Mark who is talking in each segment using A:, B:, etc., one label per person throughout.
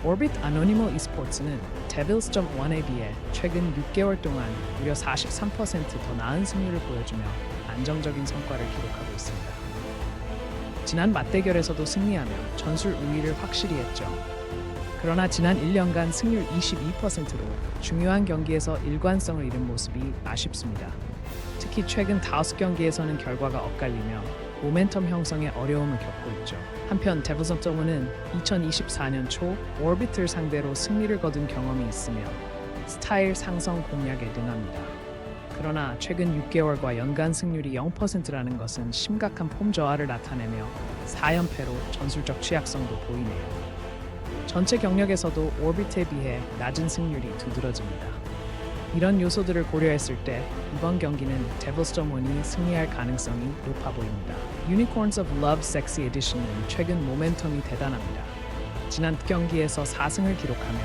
A: Orbit Anonimo Esports는 Devils.1에 비해 최근 6개월 동안 무려 43% 더 나은 승률을 보여주며 안정적인 성과를 기록하고 있습니다. 지난 맞대결에서도 승리하며 전술 우위를 확실히 했죠. 그러나 지난 1년간 승률 22%로 중요한 경기에서 일관성을 잃은 모습이 아쉽습니다. 특히 최근 5경기에서는 결과가 엇갈리며 모멘텀 형성에 어려움을 겪고 있죠. 한편 데블스.1은 2024년 초 오비트를 상대로 승리를 거둔 경험이 있으며 스타일 상성 공략에 능합니다. 그러나 최근 6개월과 연간 승률이 0%라는 것은 심각한 폼 저하를 나타내며 4연패로 전술적 취약성도 보이네요. 전체 경력에서도 오비트에 비해 낮은 승률이 두드러집니다. 이런 요소들을 고려했을 때 이번 경기는 데블스.1이 승리할 가능성이 높아 보입니다. Unicorns of Love Sexy Edition은 최근 모멘텀이 대단합니다. 지난 경기에서 4승을 기록하며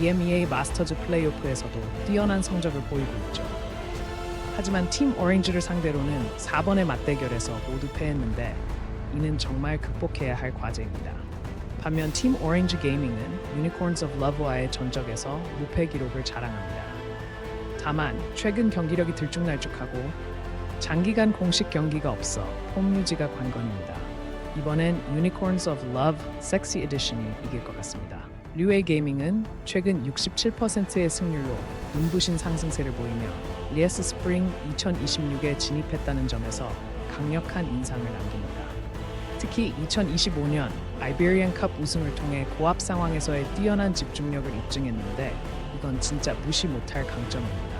A: EMEA 마스터즈 플레이오프에서도 뛰어난 성적을 보이고 있죠. 하지만 팀 오렌지를 상대로는 4번의 맞대결에서 모두 패했는데 이는 정말 극복해야 할 과제입니다. 반면 팀 오렌지 게이밍은 Unicorns of Love와의 전적에서 무패 기록을 자랑합니다. 다만 최근 경기력이 들쭉날쭉하고 장기간 공식 경기가 없어 폼 유지가 관건입니다. 이번엔 Unicorns of Love Sexy Edition이 이길 것 같습니다. 류웨이 게이밍은 최근 67%의 승률로 눈부신 상승세를 보이며 리에스 스프링 2026에 진입했다는 점에서 강력한 인상을 남깁니다. 특히 2025년 아이베리안 컵 우승을 통해 고압 상황에서의 뛰어난 집중력을 입증했는데 이건 진짜 무시 못할 강점입니다.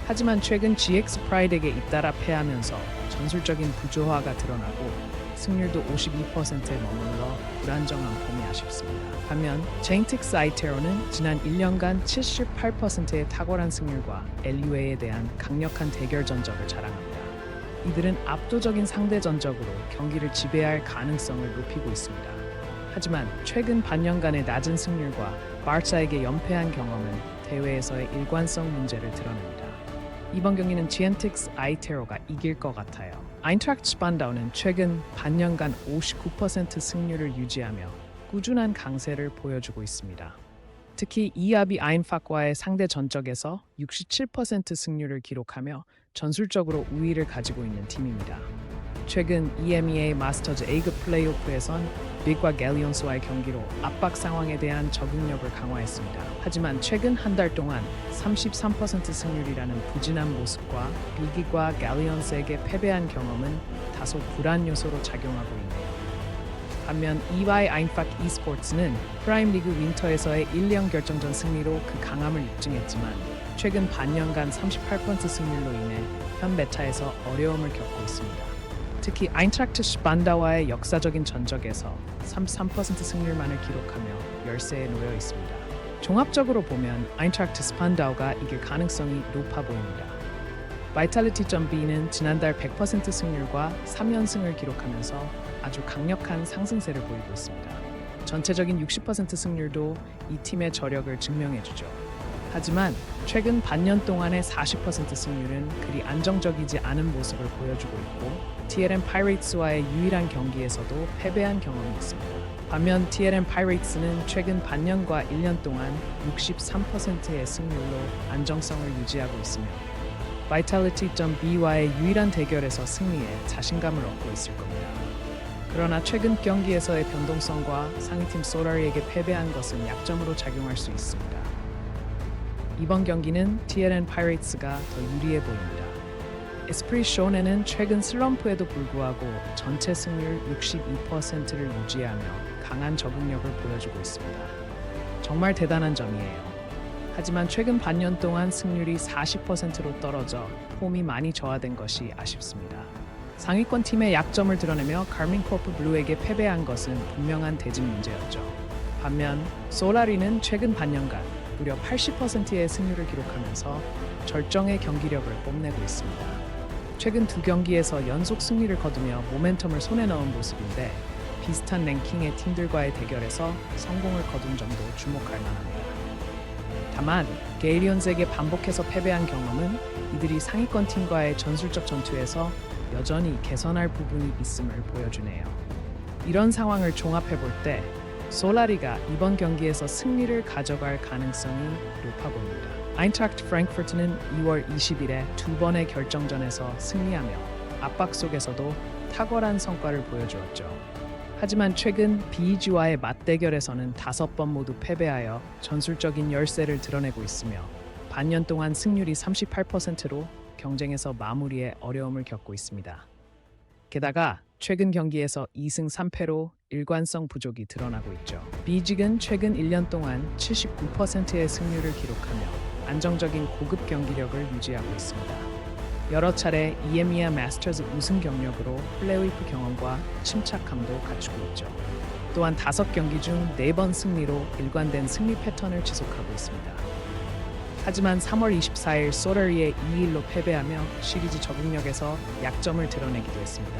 A: 하지만 최근 GX 프라이드에게 잇따라 패하면서 전술적인 부조화가 드러나고 승률도 52%에 머물러 불안정한 폼이 아쉽습니다. 반면 제인틱스 아이테로는 지난 1년간 78%의 탁월한 승률과 LUA에 대한 강력한 대결 전적을 자랑합니다. 이들은 압도적인 상대 전적으로 경기를 지배할 가능성을 높이고 있습니다. 하지만 최근 반년간의 낮은 승률과 바르사에게 연패한 경험은 대회에서의 일관성 문제를 드러냅니다. 이번 경기는 GNTX 아이테로가 이길 것 같아요. 아인트락트 스판다우는 최근 반년간 59% 승률을 유지하며 꾸준한 강세를 보여주고 있습니다. 특히 이아비 아인팍과의 상대 전적에서 67% 승률을 기록하며 전술적으로 우위를 가지고 있는 팀입니다. 최근 EMEA 마스터즈 A급 플레이오프에선 빅과 갤리온스와의 경기로 압박 상황에 대한 적응력을 강화했습니다. 하지만 최근 한 달 동안 33% 승률이라는 부진한 모습과 빅과 갤리온스에게 패배한 경험은 다소 불안 요소로 작용하고 있네요. 반면 EY 아인팍 e스포츠는 프라임 리그 윈터에서의 1-0 결정전 승리로 그 강함을 입증했지만 최근 반년간 38% 승률로 인해 현 메타에서 어려움을 겪고 있습니다. 특히 아인트락트 스판다와의 역사적인 전적에서 33% 승률만을 기록하며 열세에 놓여 있습니다. 종합적으로 보면 아인트락트 스판다우가 이길 가능성이 높아 보입니다. 바이탈리티.B는 지난달 100% 승률과 3연승을 기록하면서 아주 강력한 상승세를 보이고 있습니다. 전체적인 60% 승률도 이 팀의 저력을 증명해주죠. 하지만 최근 반년 동안의 40% 승률은 그리 안정적이지 않은 모습을 보여주고 있고 TLM 파이레이츠와의 유일한 경기에서도 패배한 경험이 있습니다. 반면 TLM 파이레이츠는 최근 반년과 1년 동안 63%의 승률로 안정성을 유지하고 있으며 Vitality.B와의 유일한 대결에서 승리에 자신감을 얻고 있을 겁니다. 그러나 최근 경기에서의 변동성과 상위팀 소라리에게 패배한 것은 약점으로 작용할 수 있습니다. 이번 경기는 TLM 파이레이츠가 더 유리해 보입니다. 에스프리 쇼네는 최근 슬럼프에도 불구하고 전체 승률 62%를 유지하며 강한 적응력을 보여주고 있습니다. 정말 대단한 점이에요. 하지만 최근 반년 동안 승률이 40%로 떨어져 폼이 많이 저하된 것이 아쉽습니다. 상위권 팀의 약점을 드러내며 카르민 코프 블루에게 패배한 것은 분명한 대진 문제였죠. 반면 솔라리는 최근 반년간 무려 80%의 승률을 기록하면서 절정의 경기력을 뽐내고 있습니다. 최근 두 경기에서 연속 승리를 거두며 모멘텀을 손에 넣은 모습인데 비슷한 랭킹의 팀들과의 대결에서 성공을 거둔 점도 주목할 만합니다. 다만 게이리온즈에게 반복해서 패배한 경험은 이들이 상위권 팀과의 전술적 전투에서 여전히 개선할 부분이 있음을 보여주네요. 이런 상황을 종합해볼 때 솔라리가 이번 경기에서 승리를 가져갈 가능성이 높아 보입니다. 아인트라크트 프랭크푸르트는 2월 20일에 두 번의 결정전에서 승리하며 압박 속에서도 탁월한 성과를 보여주었죠. 하지만 최근 BG와의 맞대결에서는 5번 모두 패배하여 전술적인 열세를 드러내고 있으며 반년 동안 승률이 38%로 경쟁에서 마무리에 어려움을 겪고 있습니다. 게다가 최근 경기에서 2승 3패로 일관성 부족이 드러나고 있죠. BG는 최근 1년 동안 79%의 승률을 기록하며 안정적인 고급 경기력을 유지하고 있습니다. 여러 차례 EMEA 마스터즈 우승 경력으로 플레이오프 경험과 침착함도 갖추고 있죠. 또한 5경기 중 4번 승리로 일관된 승리 패턴을 지속하고 있습니다. 하지만 3월 24일 소러리에 2-1로 패배하며 시리즈 적응력에서 약점을 드러내기도 했습니다.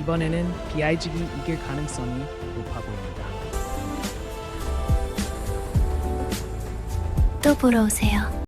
A: 이번에는 BIG이 이길 가능성이 높아 보입니다.
B: 또 보러 오세요.